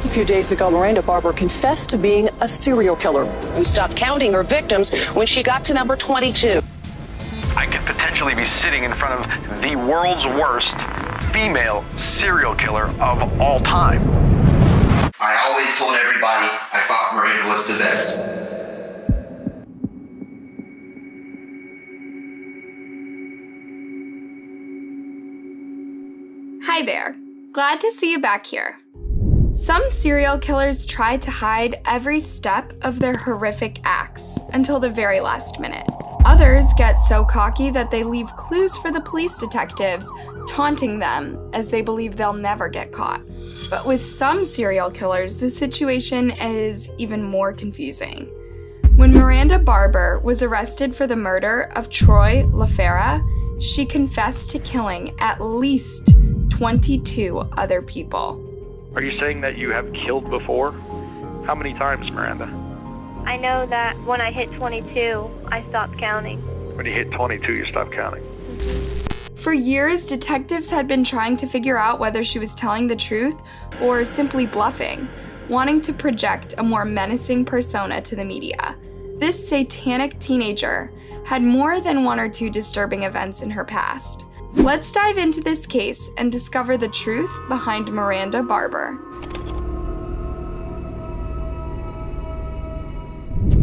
Just a few days ago, Miranda Barbour confessed to being a serial killer who stopped counting her victims when she got to number 22. I could potentially be sitting in front of the world's worst female serial killer of all time. I always told everybody I thought Miranda was possessed. Hi there. Glad to see you back here. Some serial killers try to hide every step of their horrific acts until the very last minute. Others get so cocky that they leave clues for the police detectives, taunting them as they believe they'll never get caught. But with some serial killers, the situation is even more confusing. When Miranda Barbour was arrested for the murder of Troy LaFerrara, she confessed to killing at least 22 other people. Are you saying that you have killed before? How many times, Miranda? I know that when I hit 22, I stopped counting. When you hit 22, you stopped counting. For years, detectives had been trying to figure out whether she was telling the truth or simply bluffing, wanting to project a more menacing persona to the media. This satanic teenager had more than one or two disturbing events in her past. Let's dive into this case and discover the truth behind Miranda Barbour.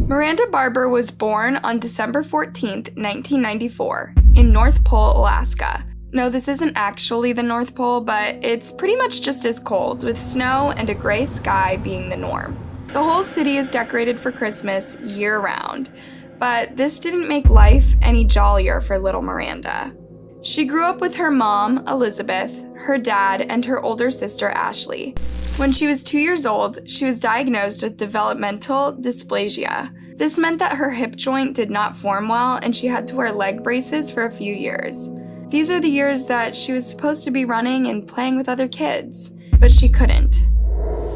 Miranda Barbour was born on December 14th, 1994, in North Pole, Alaska. No, this isn't actually the North Pole, but it's pretty much just as cold, with snow and a gray sky being the norm. The whole city is decorated for Christmas year-round, but this didn't make life any jollier for little Miranda. She grew up with her mom, Elizabeth, her dad, and her older sister, Ashley. When she was 2 years old, she was diagnosed with developmental dysplasia. This meant that her hip joint did not form well and she had to wear leg braces for a few years. These are the years that she was supposed to be running and playing with other kids, but she couldn't.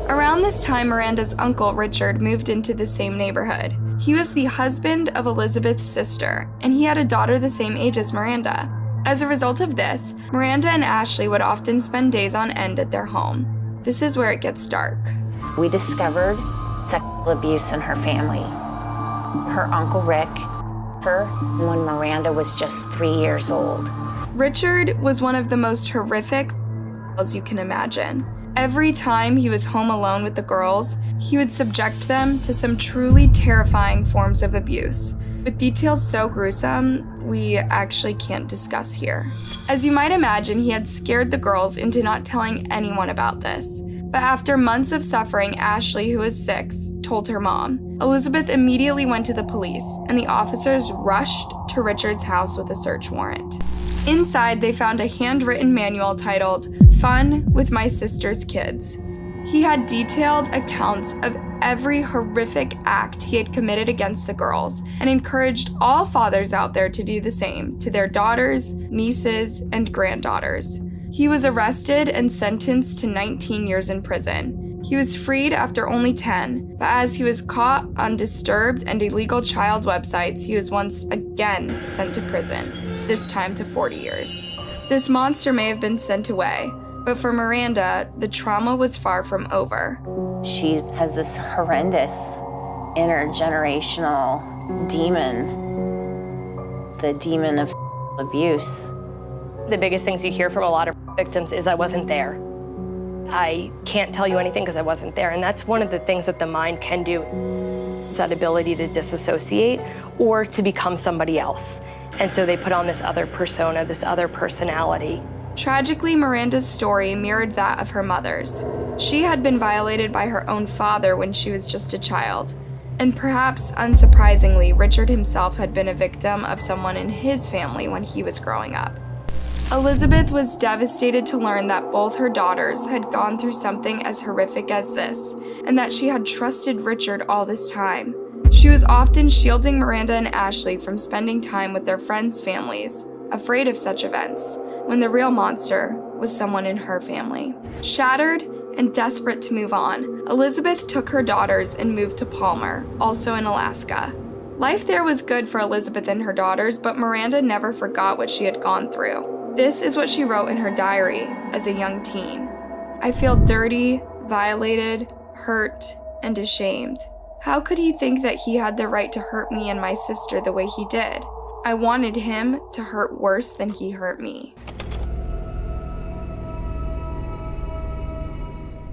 Around this time, Miranda's uncle, Richard, moved into the same neighborhood. He was the husband of Elizabeth's sister, and he had a daughter the same age as Miranda. As a result of this, Miranda and Ashley would often spend days on end at their home. This is where it gets dark. We discovered sexual abuse in her family. Her uncle Rick, her when Miranda was just 3 years old. Richard was one of the most horrific as you can imagine. Every time he was home alone with the girls, he would subject them to some truly terrifying forms of abuse, with details so gruesome we actually can't discuss here. As you might imagine, he had scared the girls into not telling anyone about this. But after months of suffering, Ashley, who was 6, told her mom. Elizabeth immediately went to the police, and the officers rushed to Richard's house with a search warrant. Inside, they found a handwritten manual titled, "Fun with My Sister's Kids." He had detailed accounts of every horrific act he had committed against the girls and encouraged all fathers out there to do the same to their daughters, nieces, and granddaughters. He was arrested and sentenced to 19 years in prison. He was freed after only 10, but as he was caught on disturbed and illegal child websites, he was once again sent to prison, this time to 40 years. This monster may have been sent away, but for Miranda, the trauma was far from over. She has this horrendous intergenerational demon, the demon of abuse. The biggest things you hear from a lot of victims is, I wasn't there. I can't tell you anything because I wasn't there. And that's one of the things that the mind can do. It's that ability to disassociate or to become somebody else. And so they put on this other persona, this other personality. Tragically, Miranda's story mirrored that of her mother's. She had been violated by her own father when she was just a child. And perhaps unsurprisingly, Richard himself had been a victim of someone in his family when he was growing up. Elizabeth was devastated to learn that both her daughters had gone through something as horrific as this, and that she had trusted Richard all this time. She was often shielding Miranda and Ashley from spending time with their friends' families, afraid of such events, when the real monster was someone in her family. Shattered and desperate to move on, Elizabeth took her daughters and moved to Palmer, also in Alaska. Life there was good for Elizabeth and her daughters, but Miranda never forgot what she had gone through. This is what she wrote in her diary as a young teen. "I feel dirty, violated, hurt, and ashamed. How could he think that he had the right to hurt me and my sister the way he did? I wanted him to hurt worse than he hurt me.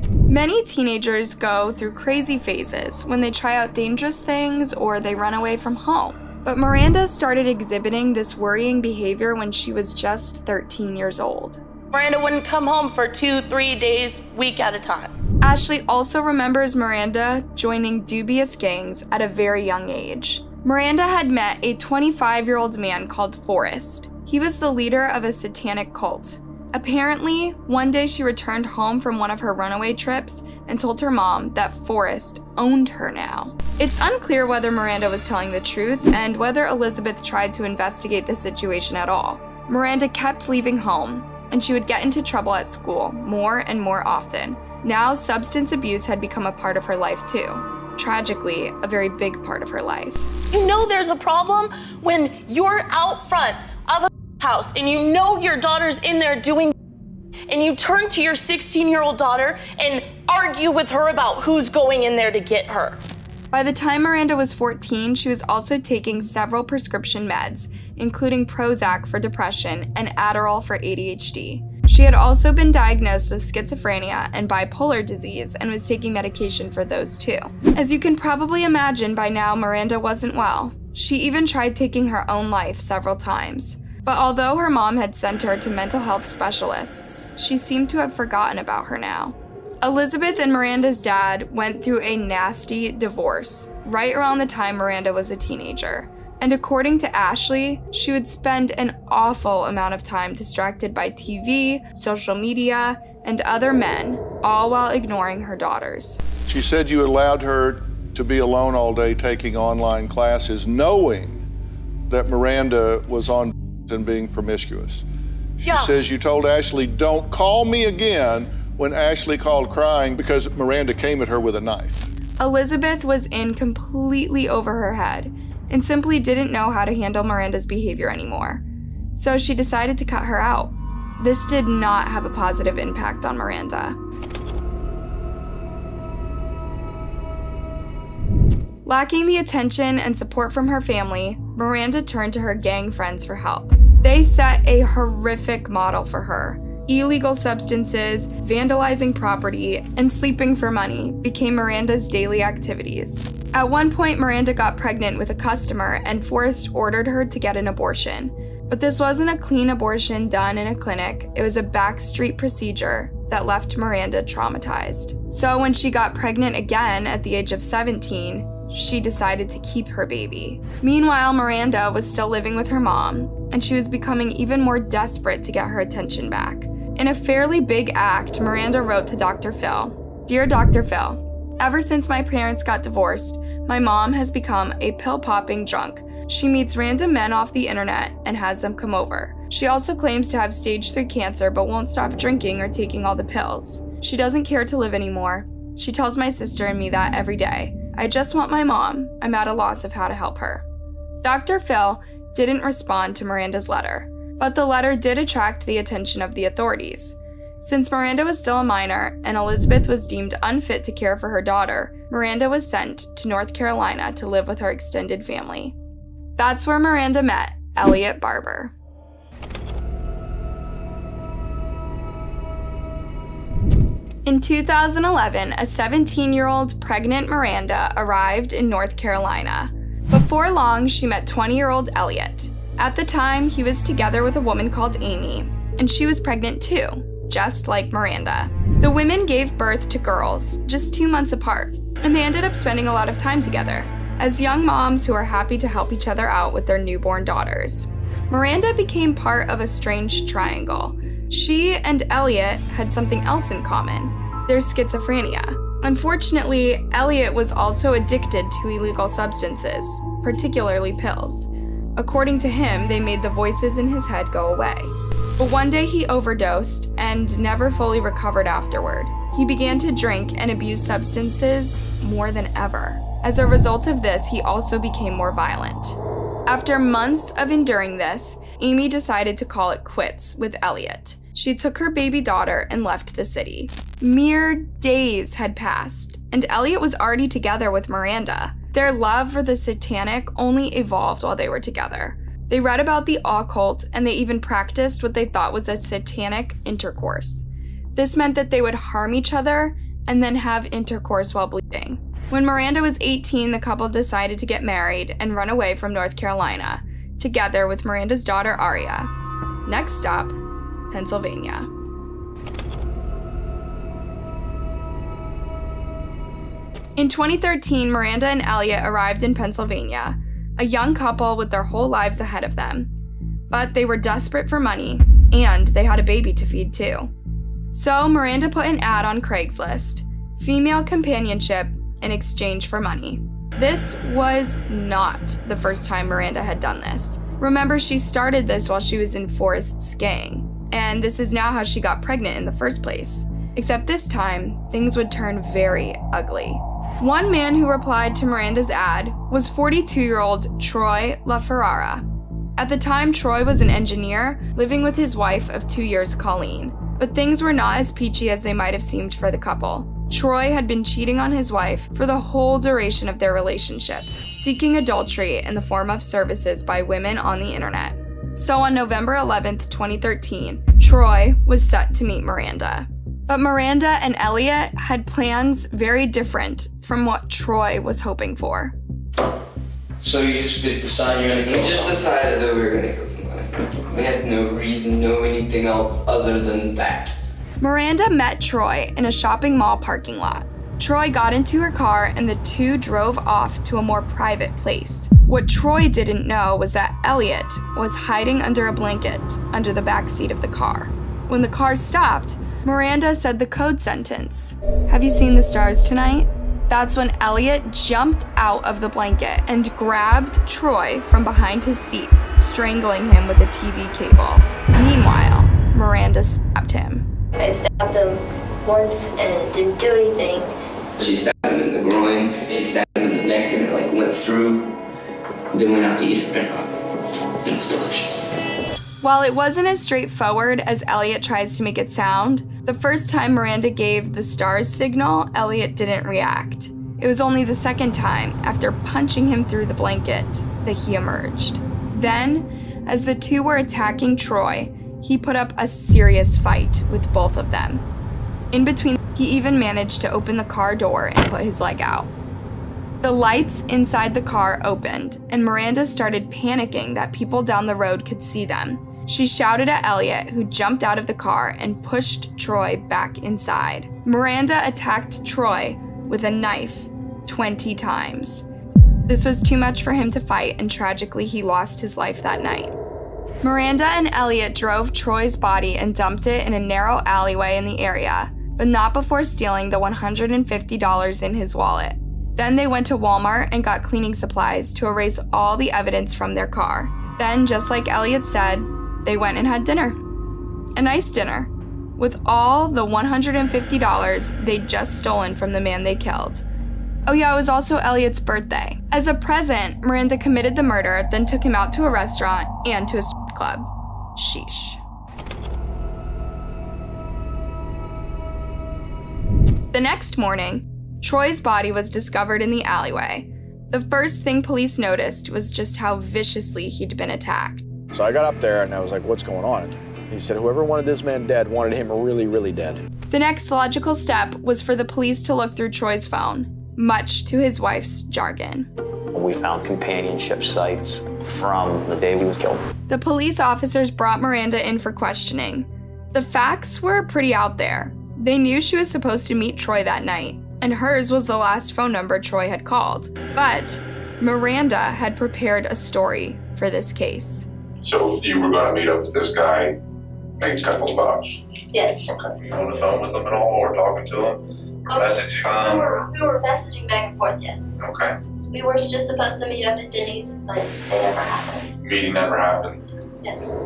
Many teenagers go through crazy phases when they try out dangerous things or they run away from home. But Miranda started exhibiting this worrying behavior when she was just 13 years old. Miranda wouldn't come home for 2-3 days, week at a time. Ashley also remembers Miranda joining dubious gangs at a very young age. Miranda had met a 25-year-old man called Forrest. He was the leader of a Satanic cult. Apparently, one day she returned home from one of her runaway trips and told her mom that Forrest owned her now. It's unclear whether Miranda was telling the truth and whether Elizabeth tried to investigate the situation at all. Miranda kept leaving home, and she would get into trouble at school more and more often. Now, substance abuse had become a part of her life too. Tragically, a very big part of her life. You know there's a problem when you're out front of a house and you know your daughter's in there doing and you turn to your 16-year-old daughter and argue with her about who's going in there to get her. By the time Miranda was 14, she was also taking several prescription meds, including Prozac for depression and Adderall for ADHD. She had also been diagnosed with schizophrenia and bipolar disease and was taking medication for those too. As you can probably imagine by now, Miranda wasn't well. She even tried taking her own life several times. But although her mom had sent her to mental health specialists, she seemed to have forgotten about her now. Elizabeth and Miranda's dad went through a nasty divorce right around the time Miranda was a teenager. And according to Ashley, she would spend an awful amount of time distracted by TV, social media, and other men, all while ignoring her daughters. She said you allowed her to be alone all day taking online classes, knowing that Miranda was on and being promiscuous. She says you told Ashley, "Don't call me again," when Ashley called crying because Miranda came at her with a knife. Elizabeth was in completely over her head and simply didn't know how to handle Miranda's behavior anymore. So she decided to cut her out. This did not have a positive impact on Miranda. Lacking the attention and support from her family, Miranda turned to her gang friends for help. They set a horrific model for her. Illegal substances, vandalizing property, and sleeping for money became Miranda's daily activities. At one point, Miranda got pregnant with a customer and Forrest ordered her to get an abortion. But this wasn't a clean abortion done in a clinic, it was a backstreet procedure that left Miranda traumatized. So when she got pregnant again at the age of 17, she decided to keep her baby. Meanwhile, Miranda was still living with her mom, and she was becoming even more desperate to get her attention back. In a fairly big act, Miranda wrote to Dr. Phil, "Dear Dr. Phil, ever since my parents got divorced, my mom has become a pill-popping drunk. She meets random men off the internet and has them come over. She also claims to have stage 3 cancer but won't stop drinking or taking all the pills. She doesn't care to live anymore. She tells my sister and me that every day. I just want my mom. I'm at a loss of how to help her." Dr. Phil didn't respond to Miranda's letter, but the letter did attract the attention of the authorities. Since Miranda was still a minor and Elizabeth was deemed unfit to care for her daughter, Miranda was sent to North Carolina to live with her extended family. That's where Miranda met Elytte Barbour. In 2011, a 17-year-old pregnant Miranda arrived in North Carolina. Before long, she met 20-year-old Elytte. At the time, he was together with a woman called Amy, and she was pregnant too, just like Miranda. The women gave birth to girls just 2 months apart, and they ended up spending a lot of time together, as young moms who are happy to help each other out with their newborn daughters. Miranda became part of a strange triangle. She and Elytte had something else in common: their schizophrenia. Unfortunately, Elytte was also addicted to illegal substances, particularly pills. According to him, they made the voices in his head go away. But one day he overdosed and never fully recovered afterward. He began to drink and abuse substances more than ever. As a result of this, he also became more violent. After months of enduring this, Amy decided to call it quits with Elytte. she took her baby daughter and left the city. Mere days had passed, and Elytte was already together with Miranda. Their love for the Satanic only evolved while they were together. They read about the occult, and they even practiced what they thought was a satanic intercourse. This meant that they would harm each other and then have intercourse while bleeding. When Miranda was 18, the couple decided to get married and run away from North Carolina, together with Miranda's daughter Aria. Next stop, Pennsylvania. In 2013, Miranda and Elytte arrived in Pennsylvania, a young couple with their whole lives ahead of them. But they were desperate for money, and they had a baby to feed too. So Miranda put an ad on Craigslist, female companionship in exchange for money. This was not the first time Miranda had done this. Remember, she started this while she was in Forrest's gang, and this is now how she got pregnant in the first place. Except this time, things would turn very ugly. One man who replied to Miranda's ad was 42-year-old Troy LaFerrara. At the time, Troy was an engineer living with his wife of 2 years, Colleen. But things were not as peachy as they might have seemed for the couple. Troy had been cheating on his wife for the whole duration of their relationship, seeking adultery in the form of services by women on the internet. So on November 11th, 2013, Troy was set to meet Miranda. But Miranda and Elytte had plans very different from what Troy was hoping for. So you just decided you're gonna kill We just decided that we were gonna kill somebody. We had no reason to know anything else other than that. Miranda met Troy in a shopping mall parking lot. Troy got into her car and the two drove off to a more private place. What Troy didn't know was that Elytte was hiding under a blanket under the back seat of the car. When the car stopped, Miranda said the code sentence, "Have you seen the stars tonight?" That's when Elytte jumped out of the blanket and grabbed Troy from behind his seat, strangling him with a TV cable. Meanwhile, Miranda stabbed him. I stabbed him once and it didn't do anything. She stabbed him in the groin, she stabbed him in the neck, and it went through. Then went out to eat it right off. It was delicious. While it wasn't as straightforward as Elytte tries to make it sound, the first time Miranda gave the stars signal, Elytte didn't react. It was only the second time, after punching him through the blanket, that he emerged. Then, as the two were attacking Troy, he put up a serious fight with both of them. In between, he even managed to open the car door and put his leg out. The lights inside the car opened, and Miranda started panicking that people down the road could see them. She shouted at Elytte, who jumped out of the car and pushed Troy back inside. Miranda attacked Troy with a knife 20 times. This was too much for him to fight, and tragically, he lost his life that night. Miranda and Elytte drove Troy's body and dumped it in a narrow alleyway in the area, but not before stealing the $150 in his wallet. Then they went to Walmart and got cleaning supplies to erase all the evidence from their car. Then, just like Elytte said, they went and had dinner. A nice dinner, with all the $150 they'd just stolen from the man they killed. Oh yeah, it was also Elyette's birthday. As a present, Miranda committed the murder, then took him out to a restaurant and to a strip club. Sheesh. The next morning, Troy's body was discovered in the alleyway. The first thing police noticed was just how viciously he'd been attacked. So I got up there and I was like, what's going on? He said, whoever wanted this man dead wanted him really, really dead. The next logical step was for the police to look through Troy's phone, much to his wife's jargon. We found companionship sites from the day he was killed. The police officers brought Miranda in for questioning. The facts were pretty out there. They knew she was supposed to meet Troy that night, and hers was the last phone number Troy had called. But Miranda had prepared a story for this case. So you were going to meet up with this guy, make a couple bucks? Yes. Okay. Were you on the phone with him at all, or talking to him, or messaging him? We were messaging back and forth, yes. Okay. We were just supposed to meet up at Denny's, but it never happened. Meeting never happened? Yes.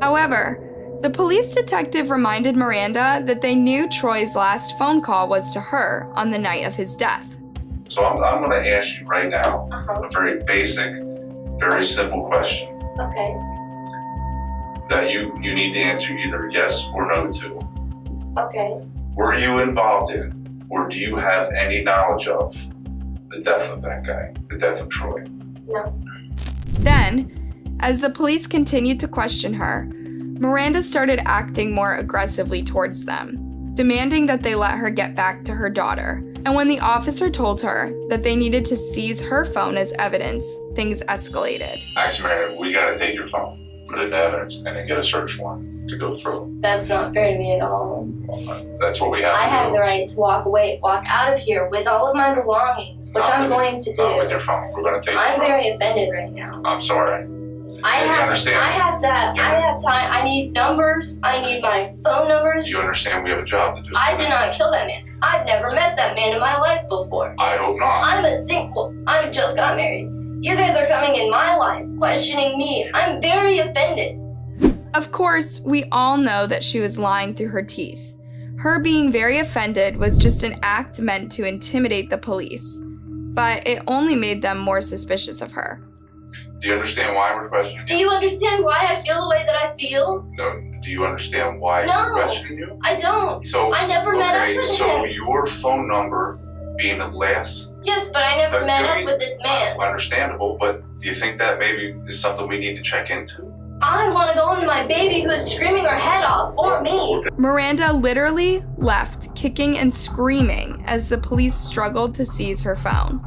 However, the police detective reminded Miranda that they knew Troy's last phone call was to her on the night of his death. So I'm going to ask you right now a very basic, very simple question. Okay. that you need to answer either yes or no to. Okay. Were you involved in, or do you have any knowledge of the death of that guy, the death of Troy? No. Then, as the police continued to question her, Miranda started acting more aggressively towards them, demanding that they let her get back to her daughter. And when the officer told her that they needed to seize her phone as evidence, things escalated. Actually, Miranda, we gotta take your phone, put it in evidence, and then get a search warrant to go through. That's not fair to me at all. That's what we have to do. I have the right to walk out of here with all of my belongings, which I'm going to do. Not with your phone. We're gonna take your phone. I'm very offended right now. I'm sorry. I you understand? I have time. I need numbers. I need my phone numbers. Do you understand we have a job to do? I did not kill that man. I've never met that man in my life before. I hope not. I'm a single. I just got married. You guys are coming in my life, questioning me. I'm very offended. Of course, we all know that she was lying through her teeth. Her being very offended was just an act meant to intimidate the police, but it only made them more suspicious of her. Do you understand why we're questioning you? Do you understand why I feel the way that I feel? No. Do you understand why we're questioning you? I don't. So I never met up with so him. your phone number being the last... Yes, but I never met up with this man. Understandable, but do you think that maybe is something we need to check into? I want to go into my baby who is screaming her head off for me. Miranda literally left, kicking and screaming as the police struggled to seize her phone.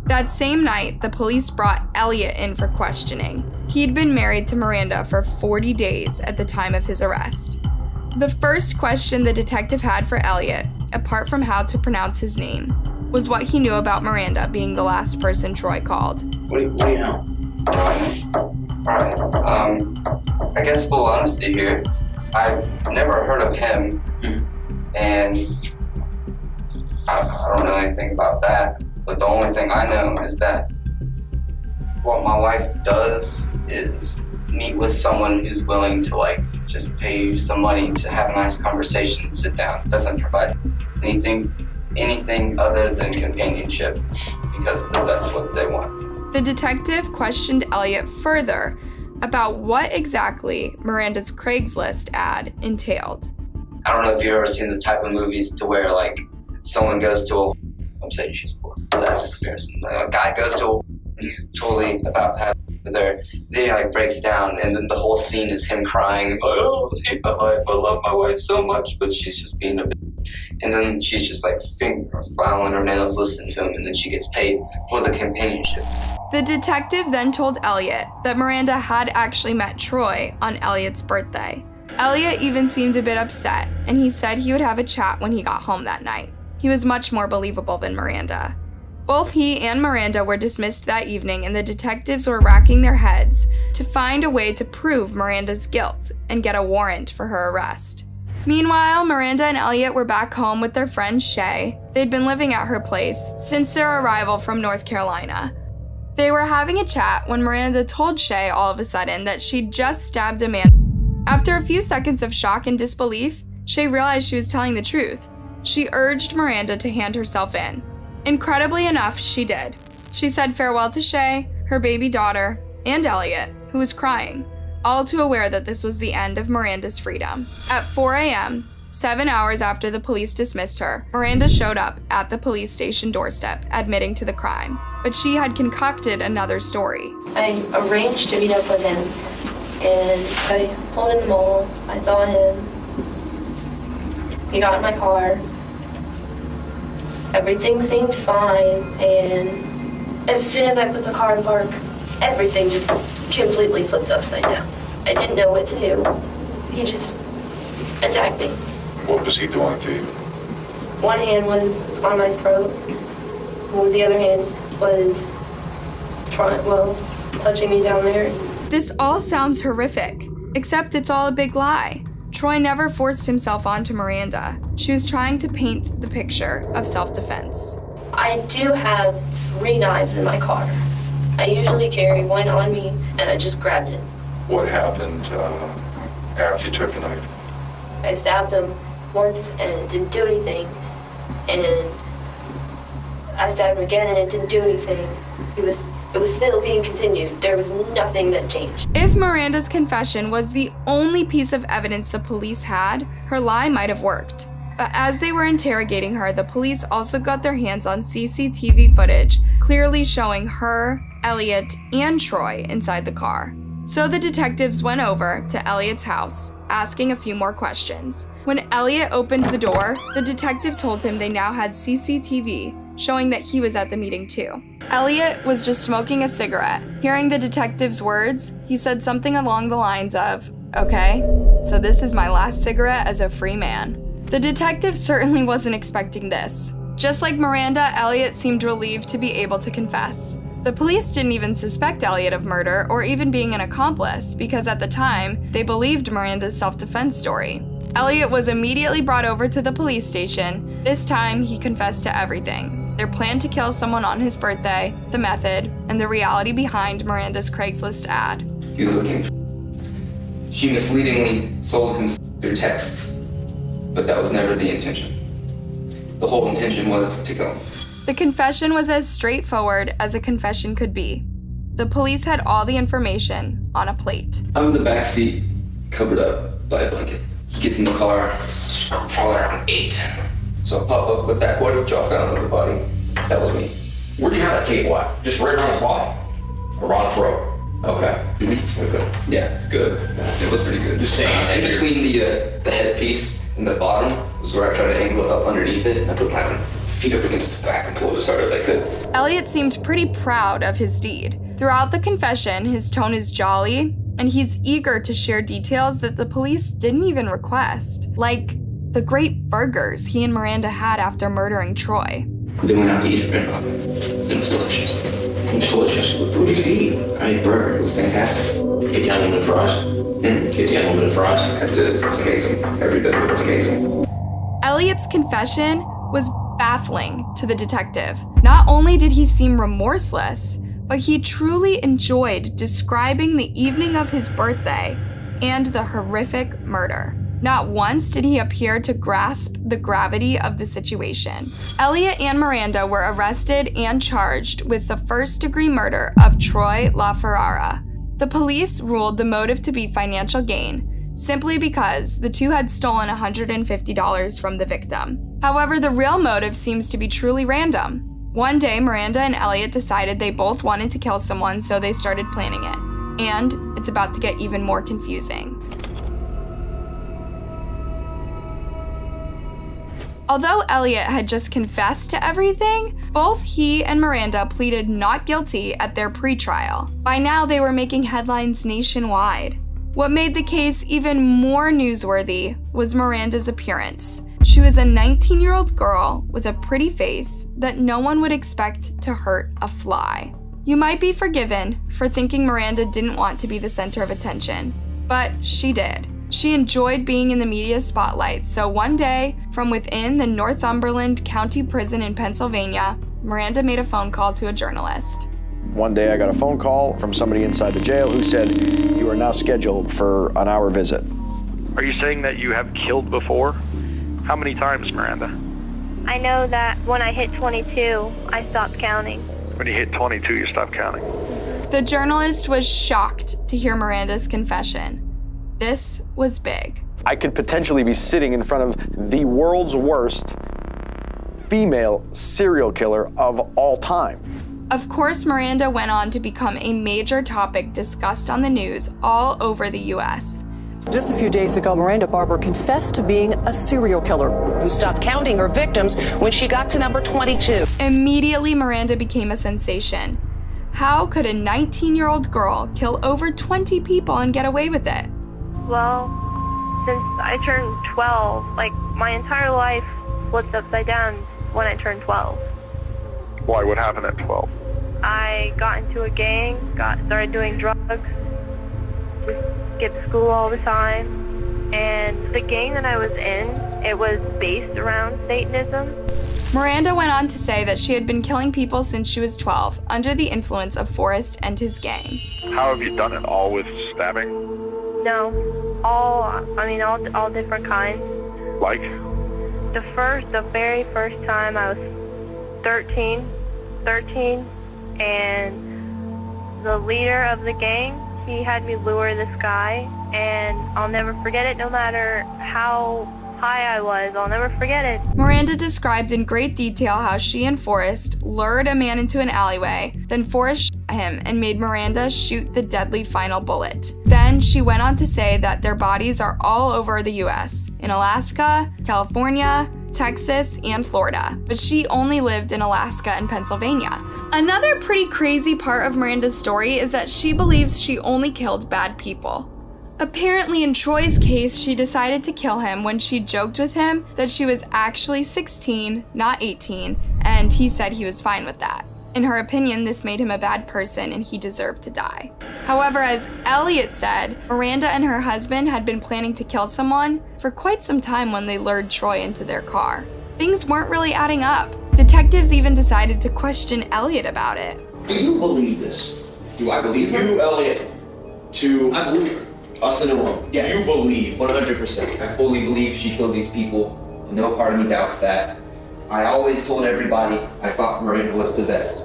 That same night, the police brought Elytte in for questioning. He'd been married to Miranda for 40 days at the time of his arrest. The first question the detective had for Elytte, apart from how to pronounce his name, was what he knew about Miranda being the last person Troy called. What do you know? Alright, I guess full honesty here, I've never heard of him, and I don't know anything about that. But the only thing I know is that what my wife does is meet with someone who's willing to just pay you some money to have a nice conversation and sit down. Doesn't provide anything other than companionship, because that's what they want. The detective questioned Elytte further about what exactly Miranda's Craigslist ad entailed. I don't know if you've ever seen the type of movies to where someone goes to I'm saying she's poor, but that's a comparison. A guy goes to he's totally about to have with her, then he breaks down, and then the whole scene is him crying, oh, I hate my life, I love my wife so much, but she's just being a bitch. And then she's just filing her nails, listening to him, and then she gets paid for the companionship. The detective then told Elytte that Miranda had actually met Troy on Elytte's birthday. Elytte even seemed a bit upset, and he said he would have a chat when he got home that night. He was much more believable than Miranda. Both he and Miranda were dismissed that evening, and the detectives were racking their heads to find a way to prove Miranda's guilt and get a warrant for her arrest. Meanwhile, Miranda and Elytte were back home with their friend Shay. They'd been living at her place since their arrival from North Carolina. They were having a chat when Miranda told Shay all of a sudden that she'd just stabbed a man. After a few seconds of shock and disbelief, Shay realized she was telling the truth. She urged Miranda to hand herself in. Incredibly enough, she did. She said farewell to Shay, her baby daughter, and Elytte, who was crying, all too aware that this was the end of Miranda's freedom. At 4 a.m., 7 hours after the police dismissed her, Miranda showed up at the police station doorstep, admitting to the crime. But she had concocted another story. I arranged to meet up with him, and I pulled in the mall. I saw him. He got in my car. Everything seemed fine, and as soon as I put the car in park, everything just completely flipped upside down. I didn't know what to do. He just attacked me. What was he doing to you? One hand was on my throat, with the other hand was touching me down there. This all sounds horrific, except it's all a big lie. Troy never forced himself onto Miranda. She was trying to paint the picture of self-defense. I do have 3 knives in my car. I usually carry one on me, and I just grabbed it. What happened after you took the knife? I stabbed him once, and it didn't do anything. And I stabbed him again, and it didn't do anything. He was It was still being continued. There was nothing that changed. If Miranda's confession was the only piece of evidence the police had, her lie might have worked. But as they were interrogating her, the police also got their hands on CCTV footage, clearly showing her, Elytte, and Troy inside the car. So the detectives went over to Elytte's house, asking a few more questions. When Elytte opened the door, the detective told him they now had CCTV, showing that he was at the meeting too. Elytte was just smoking a cigarette. Hearing the detective's words, he said something along the lines of, "Okay, so this is my last cigarette as a free man." The detective certainly wasn't expecting this. Just like Miranda, Elytte seemed relieved to be able to confess. The police didn't even suspect Elytte of murder or even being an accomplice because at the time, they believed Miranda's self-defense story. Elytte was immediately brought over to the police station. This time, he confessed to everything. Their plan to kill someone on his birthday, the method, and the reality behind Miranda's Craigslist ad. He was looking for. She misleadingly sold him through texts, but that was never the intention. The whole intention was to kill him. The confession was as straightforward as a confession could be. The police had all the information on a plate. I'm in the back seat, covered up by a blanket. He gets in the car, probably around 8. So I pop up with that what y'all found on the body. That was me. Where do you have that cable at? Just right around his body? Around his throat? Okay. Mm-hmm. Okay. Yeah, good. It was pretty good. The same. In between the headpiece and the bottom was where I tried to angle it up underneath it. And I put my feet up against the back and pulled as hard as I could. Elytte seemed pretty proud of his deed. Throughout the confession, his tone is jolly, and he's eager to share details that the police didn't even request, like the great burgers he and Miranda had after murdering Troy. They went out to eat at Red Robin. It was delicious. It was delicious. It was delicious to eat. I ate a burger. It was fantastic. Get the unlimited fries? Get the unlimited fries? That's it. It was amazing. Every bit of it was amazing. Elytte's confession was baffling to the detective. Not only did he seem remorseless, but he truly enjoyed describing the evening of his birthday and the horrific murder. Not once did he appear to grasp the gravity of the situation. Elytte and Miranda were arrested and charged with the first-degree murder of Troy LaFerrara. The police ruled the motive to be financial gain, simply because the two had stolen $150 from the victim. However, the real motive seems to be truly random. One day, Miranda and Elytte decided they both wanted to kill someone, so they started planning it. And it's about to get even more confusing. Although Elytte had just confessed to everything, both he and Miranda pleaded not guilty at their pretrial. By now, they were making headlines nationwide. What made the case even more newsworthy was Miranda's appearance. She was a 19-year-old girl with a pretty face that no one would expect to hurt a fly. You might be forgiven for thinking Miranda didn't want to be the center of attention, but she did. She enjoyed being in the media spotlight, so one day, from within the Northumberland County Prison in Pennsylvania, Miranda made a phone call to a journalist. One day I got a phone call from somebody inside the jail who said, "You are now scheduled for an hour visit." Are you saying that you have killed before? How many times, Miranda? I know that when I hit 22, I stopped counting. When you hit 22, you stop counting. The journalist was shocked to hear Miranda's confession. This was big. I could potentially be sitting in front of the world's worst female serial killer of all time. Of course, Miranda went on to become a major topic discussed on the news all over the U.S. Just a few days ago, Miranda Barbour confessed to being a serial killer who stopped counting her victims when she got to number 22. Immediately, Miranda became a sensation. How could a 19-year-old girl kill over 20 people and get away with it? Well, since I turned 12, like, my entire life flipped upside down when I turned 12. Why? What happened at 12? I got into a gang, started doing drugs, just skipped school all the time, and the gang that I was in, it was based around Satanism. Miranda went on to say that she had been killing people since she was 12, under the influence of Forrest and his gang. How have you done it? All with stabbing? No, all different kinds. Like? The very first time I was 13, and the leader of the gang. He had me lure this guy, and I'll never forget it. No matter how high I was, I'll never forget it. Miranda described in great detail how she and Forrest lured a man into an alleyway, then Forrest shot him and made Miranda shoot the deadly final bullet. Then she went on to say that their bodies are all over the US, in Alaska, California, Texas, and Florida, but she only lived in Alaska and Pennsylvania. Another pretty crazy part of Miranda's story is that she believes she only killed bad people. Apparently in Troy's case, she decided to kill him when she joked with him that she was actually 16, not 18, and he said he was fine with that. In her opinion, this made him a bad person and he deserved to die. However, as Elytte said, Miranda and her husband had been planning to kill someone for quite some time when they lured Troy into their car. Things weren't really adding up. Detectives even decided to question Elytte about it. Do you believe this? Do I believe her? You, Elytte, to I believe her. us in the room. Yes. You believe. 100%. I fully believe she killed these people. No part of me doubts that. I always told everybody I thought Miranda was possessed.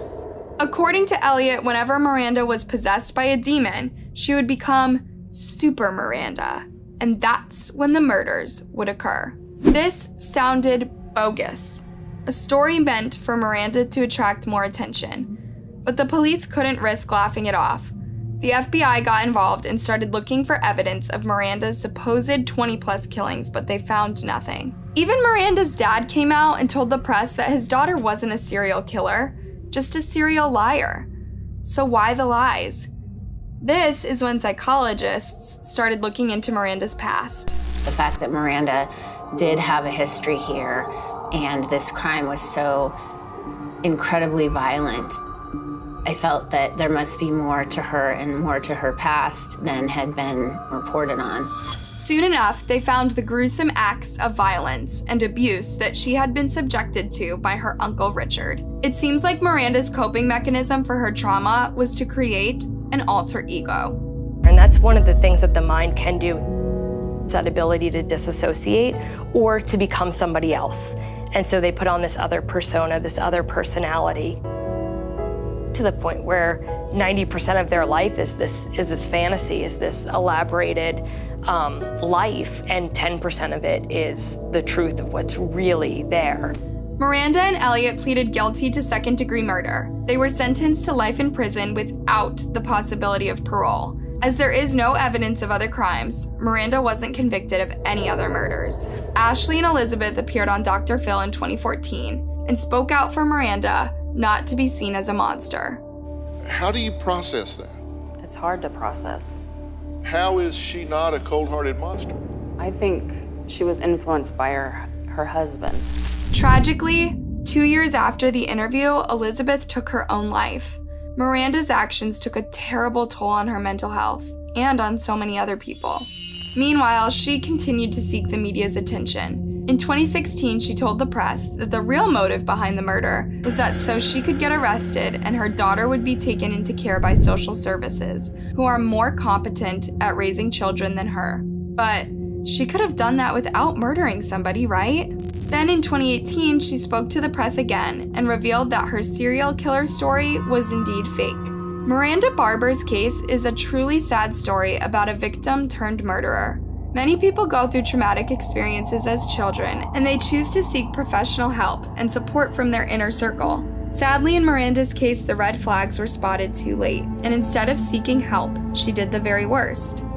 According to Elytte, whenever Miranda was possessed by a demon, she would become Super Miranda, and that's when the murders would occur. This sounded bogus, a story meant for Miranda to attract more attention, but the police couldn't risk laughing it off. The FBI got involved and started looking for evidence of Miranda's supposed 20-plus killings, but they found nothing. Even Miranda's dad came out and told the press that his daughter wasn't a serial killer, just a serial liar. So why the lies? This is when psychologists started looking into Miranda's past. The fact that Miranda did have a history here and this crime was so incredibly violent, I felt that there must be more to her and more to her past than had been reported on. Soon enough, they found the gruesome acts of violence and abuse that she had been subjected to by her Uncle Richard. It seems like Miranda's coping mechanism for her trauma was to create an alter ego. And that's one of the things that the mind can do. It's that ability to disassociate or to become somebody else. And so they put on this other persona, this other personality, to the point where 90% of their life is this fantasy, is this elaborated life, and 10% of it is the truth of what's really there. Miranda and Elytte pleaded guilty to second-degree murder. They were sentenced to life in prison without the possibility of parole. As there is no evidence of other crimes, Miranda wasn't convicted of any other murders. Ashley and Elizabeth appeared on Dr. Phil in 2014 and spoke out for Miranda not to be seen as a monster. How do you process that? It's hard to process. How is she not a cold-hearted monster? I think she was influenced by her husband. Tragically, 2 years after the interview, Elizabeth took her own life. Miranda's actions took a terrible toll on her mental health and on so many other people. Meanwhile, she continued to seek the media's attention. In 2016, she told the press that the real motive behind the murder was that so she could get arrested and her daughter would be taken into care by social services, who are more competent at raising children than her. But she could have done that without murdering somebody, right? Then in 2018, she spoke to the press again and revealed that her serial killer story was indeed fake. Miranda Barbour's case is a truly sad story about a victim turned murderer. Many people go through traumatic experiences as children, and they choose to seek professional help and support from their inner circle. Sadly, in Miranda's case, the red flags were spotted too late, and instead of seeking help, she did the very worst.